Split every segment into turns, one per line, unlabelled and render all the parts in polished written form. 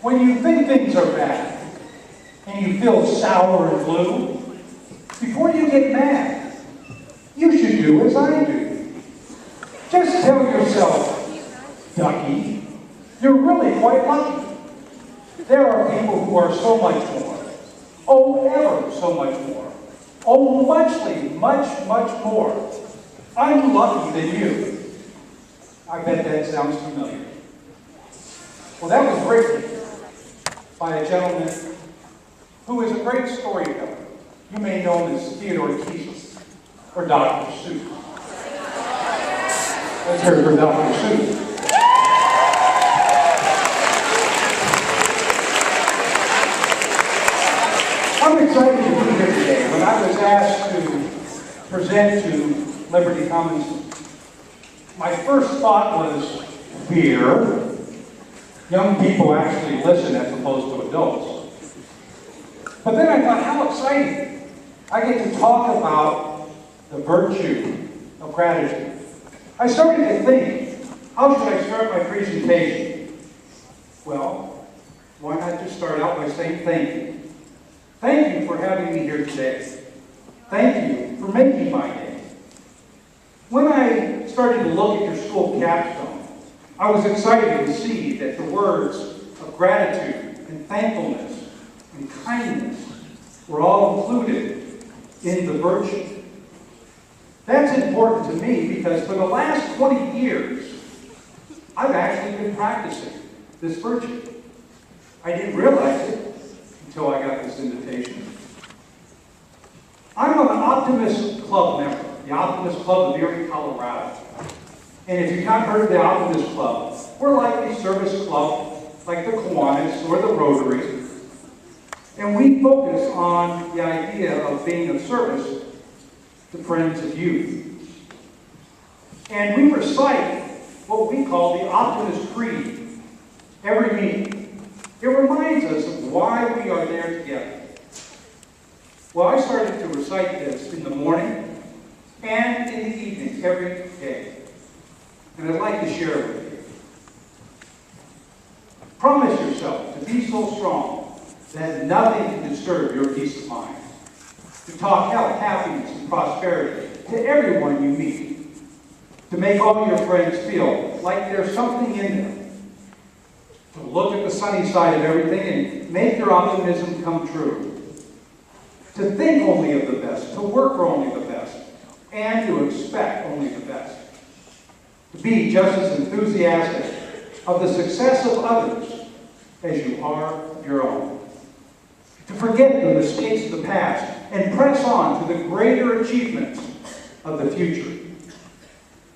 When you think things are bad, and you feel sour and blue, before you get mad, you should do as I do. Just tell yourself, ducky, you're really quite lucky. There are people who are so much more. Oh, ever so much more. Oh, much more. I'm lucky than you. I bet that sounds familiar. Well, that was written by a gentleman who is a great storyteller. You may know him as Theodore Keys or Dr. Seuss. Let's hear it for Dr. Seuss. I'm excited to be here today. When I was asked to present to Liberty Commons, my first thought was fear. Young people actually listen as opposed to adults. But then I thought, how exciting. I get to talk about the virtue of gratitude. I started to think, how should I start my presentation? Well, why not just start out by saying thank you. Thank you for having me here today. Thank you for making my day. When I started to look at your school capstone, I was excited to see that the words of gratitude and thankfulness and kindness were all included in the virtue. That's important to me because for the last 20 years, I've actually been practicing this virtue. I didn't realize it until I got this invitation. I'm an Optimist Club member, the Optimist Club of Erie, Colorado. And if you've not heard of the Optimist Club, we're like a service club, like the Kiwanis or the Rotary. And we focus on the idea of being of service to friends of youth. And we recite what we call the Optimist Creed every meeting. It reminds us of why we are there together. Well, I started to recite this in the morning and in the evenings every day. And I'd like to share it with you. Promise yourself to be so strong that nothing can disturb your peace of mind. To talk health, happiness, and prosperity to everyone you meet. To make all your friends feel like there's something in them. To look at the sunny side of everything and make your optimism come true. To think only of the best, to work for only the best, and to expect only the best. To be just as enthusiastic of the success of others as you are of your own. To forget the mistakes of the past and press on to the greater achievements of the future.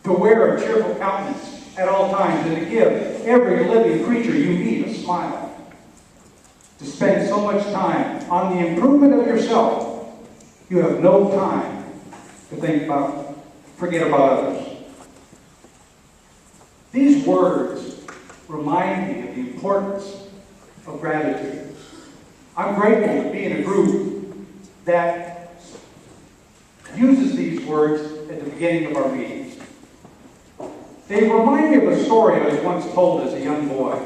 To wear a cheerful countenance at all times and to give every living creature you meet a smile. To spend so much time on the improvement of yourself, you have no time to forget about others. These words remind me of the importance of gratitude. I'm grateful to be in a group that uses these words at the beginning of our meetings. They remind me of a story I was once told as a young boy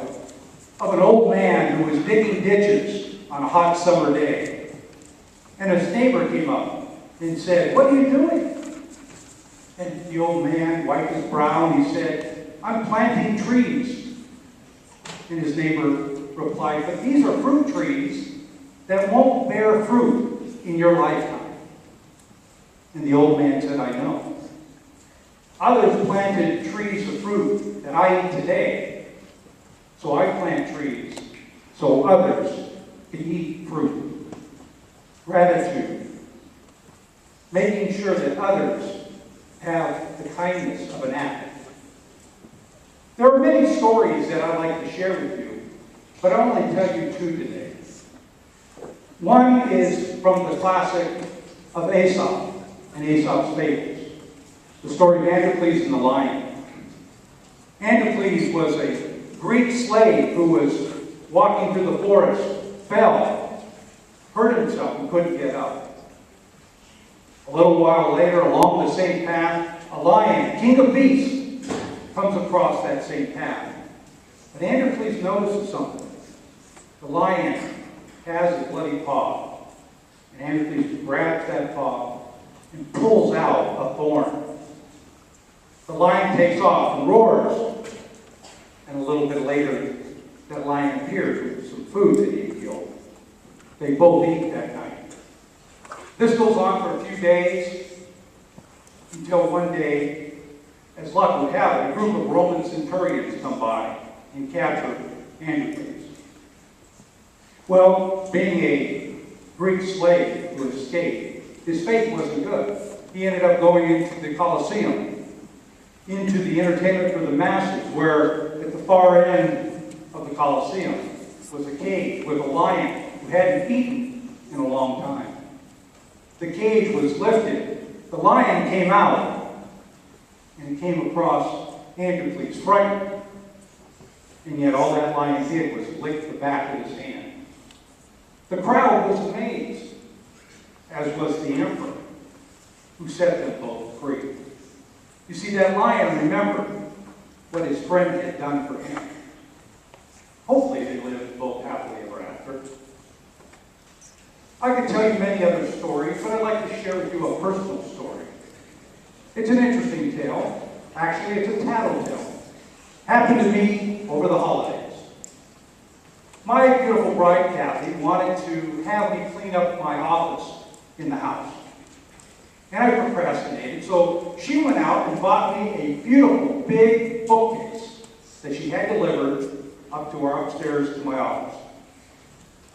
of an old man who was digging ditches on a hot summer day. And his neighbor came up and said, "What are you doing?" And the old man wiped his brow and he said, "I'm planting trees." And his neighbor replied, "But these are fruit trees that won't bear fruit in your lifetime." And the old man said, "I know. Others planted trees of fruit that I eat today. So I plant trees so others can eat fruit." Gratitude. Making sure that others have the kindness of an apple. There are many stories that I'd like to share with you, but I'll only tell you two today. One is from the classic of Aesop and Aesop's Fables, the story of Androcles and the lion. Androcles was a Greek slave who was walking through the forest, fell, hurt himself, and couldn't get up. A little while later, along the same path, a lion, king of beasts, comes across that same path. But Androcles notices something. the lion has a bloody paw, and Androcles grabs that paw and pulls out a thorn. The lion takes off and roars, and a little bit later, that lion appears with some food that he killed. They both eat that night. This goes on for a few days, until one day, as luck would have it, a group of Roman centurions come by and capture Androcles. Well, being a Greek slave who escaped, his fate wasn't good. He ended up going into the Colosseum, into the entertainment for the masses, where at the far end of the Colosseum was a cage with a lion who hadn't eaten in a long time. The cage was lifted. The lion came out, and he came across Androcles, frightened. And yet all that lion did was lick the back of his hand. The crowd was amazed, as was the emperor, who set them both free. You see, that lion remembered what his friend had done for him. Hopefully they lived both happily ever after. I could tell you many other stories, but I'd like to share with you a personal story. It's an interesting tale. Actually, it's a tattletale. Happened to me over the holidays. My beautiful bride, Kathy, wanted to have me clean up my office in the house. And I procrastinated, so she went out and bought me a beautiful big bookcase that she had delivered up to our upstairs to my office.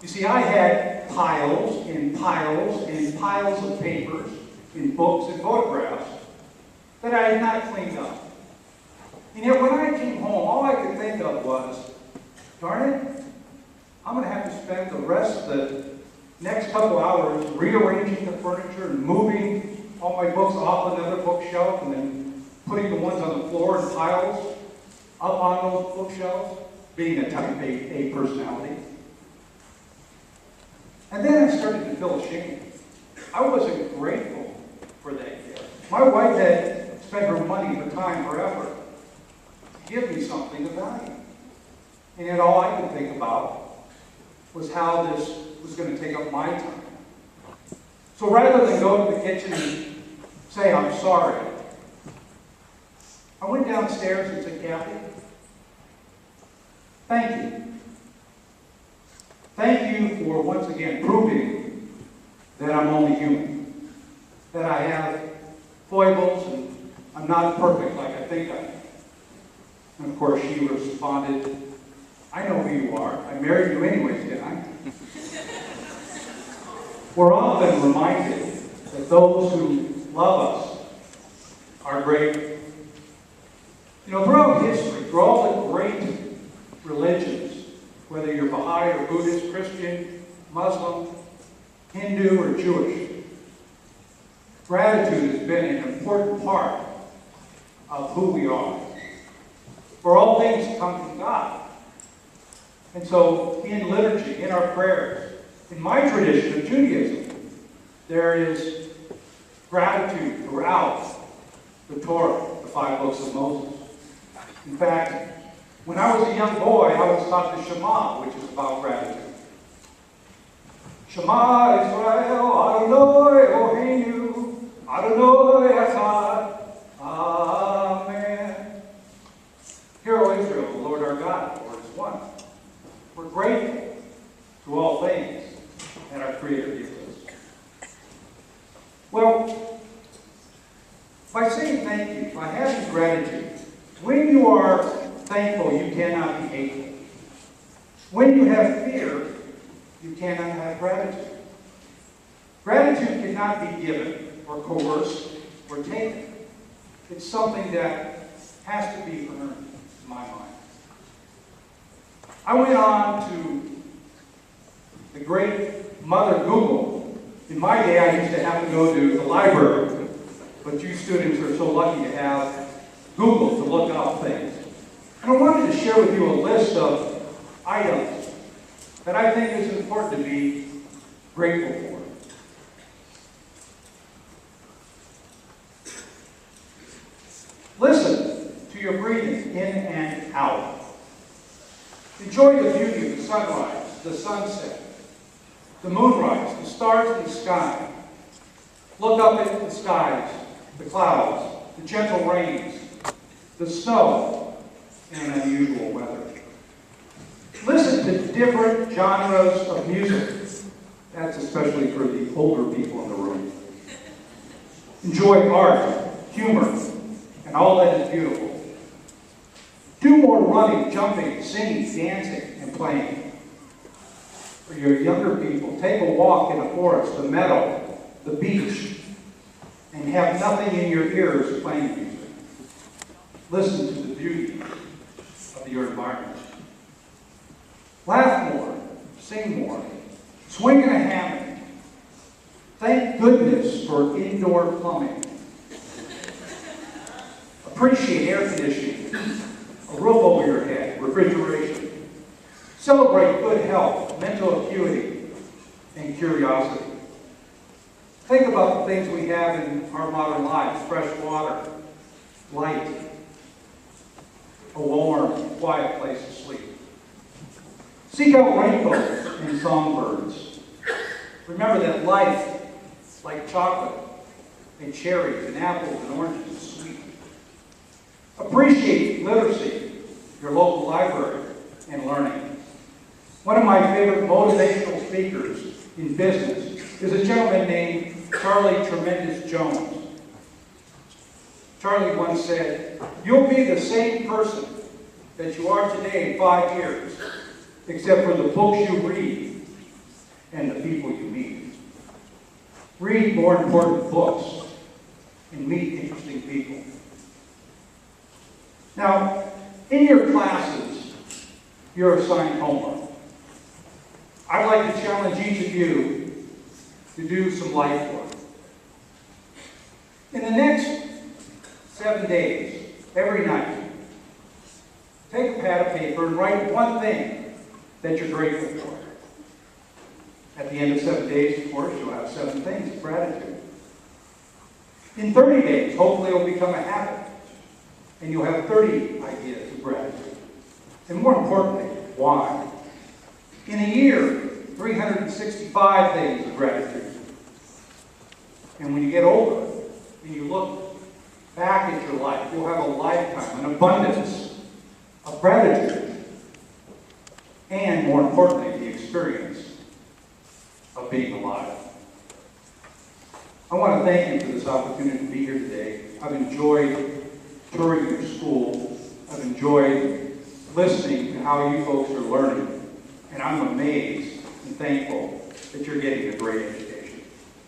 You see, I had piles and piles and piles of papers and books and photographs that I had not cleaned up. And yet when I came home, all I could think of was, darn it, I'm going to have to spend the rest of the next couple hours rearranging the furniture and moving all my books off another bookshelf and then putting the ones on the floor in piles up on those bookshelves, being a type A personality. And then I started to feel ashamed. I wasn't grateful for that gift. My wife had spent her money, her time, her effort to give me something of value. And yet all I could think about was how this was going to take up my time. So rather than go to the kitchen and say, I'm sorry, I went downstairs and said, Kathy, thank you. Thank you for once again proving that I'm only human, that I have foibles and I'm not perfect like I think I am. And of course she responded, I know who you are. I married you anyways, didn't I? We're often reminded that those who love us are great. You know, throughout history, through all the great religions, whether you're Baha'i or Buddhist, Christian, Muslim, Hindu, or Jewish, gratitude has been an important part of who we are. For all things come from God. And so, in liturgy, in our prayers, in my tradition of Judaism, there is gratitude throughout the Torah, the 5 books of Moses. In fact, when I was a young boy, I was taught the Shema, which is about gratitude. Shema Israel, Adonai Eloheinu, Adonai Echad, Amen. Hear, O Israel, the Lord our God, the Lord is one. We're grateful to all things that our Creator gives us. Well, by saying thank you, by having gratitude, when you are thankful, you cannot be hateful. When you have fear, you cannot have gratitude. Gratitude cannot be given or coerced or taken. It's something that has to be earned, in my mind. I went on to the great Mother Google. In my day, I used to have to go to the library, but you students are so lucky to have Google to look up things. And I wanted to share with you a list of items that I think is important to be grateful for. Listen to your breathing in and out. Enjoy the beauty of the sunrise the sunset, the moonrise, the stars in the sky. Look up at the skies, the clouds, the gentle rains, the snow, and unusual weather. Listen to different genres of music. That's especially for the older people in the room. Enjoy art, humor, and all that is beautiful. Do more running, jumping, singing, dancing, and playing. For your younger people, take a walk in the forest, the meadow, the beach, and have nothing in your ears playing music. Listen to the beauty of your environment. Laugh more, sing more, swing in a hammock. Thank goodness for indoor plumbing. Appreciate air conditioning, a roof over your head, refrigeration. Celebrate good health, mental acuity, and curiosity. Think about the things we have in our modern lives: fresh water, light, a warm, quiet place to sleep. Seek out rainbows and songbirds. Remember that life, like chocolate and cherries and apples and oranges, is sweet. Appreciate literacy, your local library, and learning. One of my favorite motivational speakers in business is a gentleman named Charlie Tremendous Jones. Charlie once said, "You'll be the same person that you are today in 5 years, except for the books you read and the people you meet." Read more important books and meet interesting people. Now, in your classes, you're assigned homework. I'd like to challenge each of you to do some life work. In the next 7 days, every night, take a pad of paper and write one thing that you're grateful for. At the end of 7 days, of course, you'll have 7 things of gratitude. In 30 days, hopefully it will become a habit, and you'll have 30 ideas of gratitude. And more importantly, why? In a year, 365 days of gratitude. And when you get older and you look back at your life, you'll have a lifetime, an abundance of gratitude. And more importantly, the experience of being alive. I want to thank you for this opportunity to be here today. I've enjoyed touring your school. I've enjoyed listening to how you folks are learning. And I'm amazed and thankful that you're getting a great education.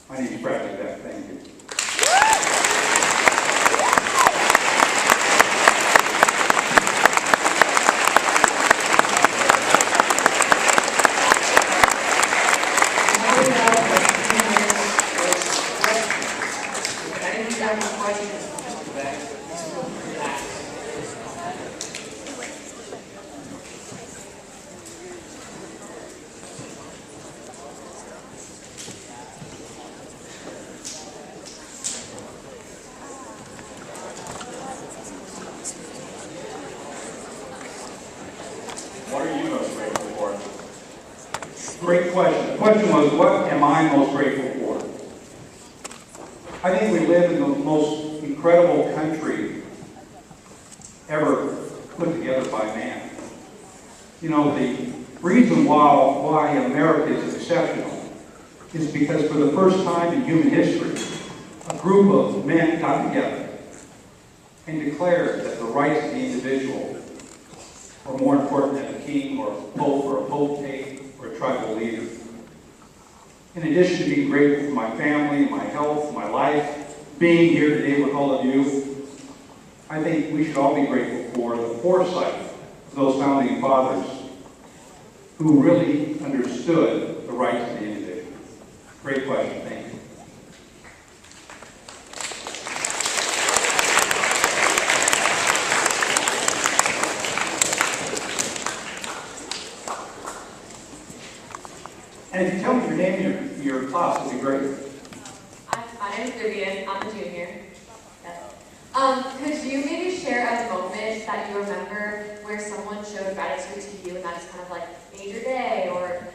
My name is Bradley Beck. Thank you. What are you most grateful for? Great question. The question was, what am I most grateful for? I think we live in the most incredible country ever put together by man. You know, the reason why America is exceptional is because for the first time in human history, a group of men got together and declared that the rights of the individual are more important than a king or a pope or a potentate or a tribal leader. In addition to being grateful for my family, my health, my life, being here today with all of you, I think we should all be grateful for the foresight of those founding fathers who really understood the rights of the individual. Great question. Thank you. And if you tell me your name and your class, it'll be great.
My name is Vivian. I'm a junior. Yes. Could you maybe share a moment that you remember where someone showed gratitude to you and that just kind of like made your day or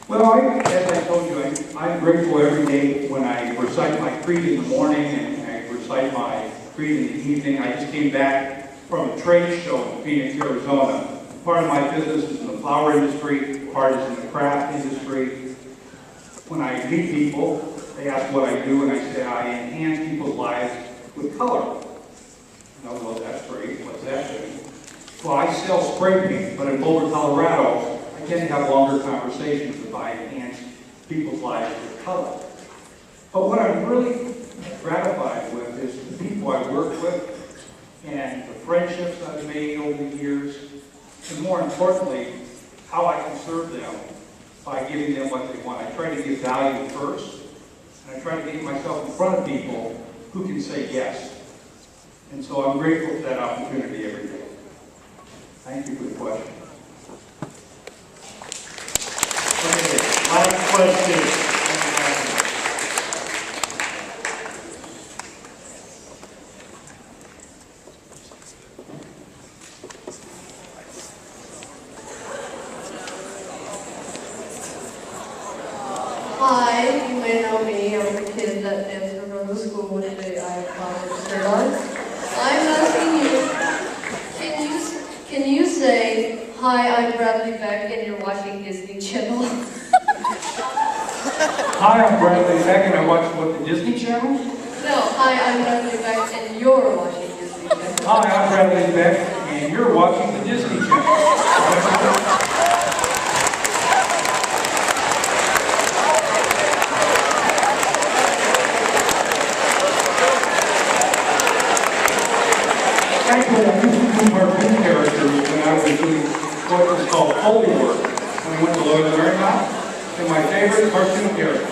Well, as I told you, I'm grateful every day when I recite my creed in the morning and I recite my creed in the evening. I just came back from a trade show in Phoenix, Arizona. Part of my business is in the flower industry, part is in the craft industry. When I meet people, they ask what I do, and I say I enhance people's lives with color. Well, that's great. What's that do? Well, I sell spray paint, but in Boulder, Colorado, I tend to have longer conversations if I enhance people's lives with color. But what I'm really gratified with is the people I work with and the friendships I've made over the years, and more importantly, how I can serve them by giving them what they want. I try to give value first, and I try to get myself in front of people who can say yes. And so I'm grateful for that opportunity every day. Thank you for the question.
Okay, last question.
Hi, you may know me. I'm the kid that danced around the school with the eye flower shirt on. I'm asking you, can you say, hi, I'm Bradley Beck and you're watching Disney Channel?
Hi, I'm Bradley Beck, and I watch what, the Disney Channel?
No, hi, I'm Bradley Beck and you're watching Disney Channel.
Hi, I'm Bradley Beck, and you're watching the Disney Channel. Actually, I used to do cartoon characters when I was doing what was called Foley work when I went to Lloyd Marymount, and my favorite cartoon character.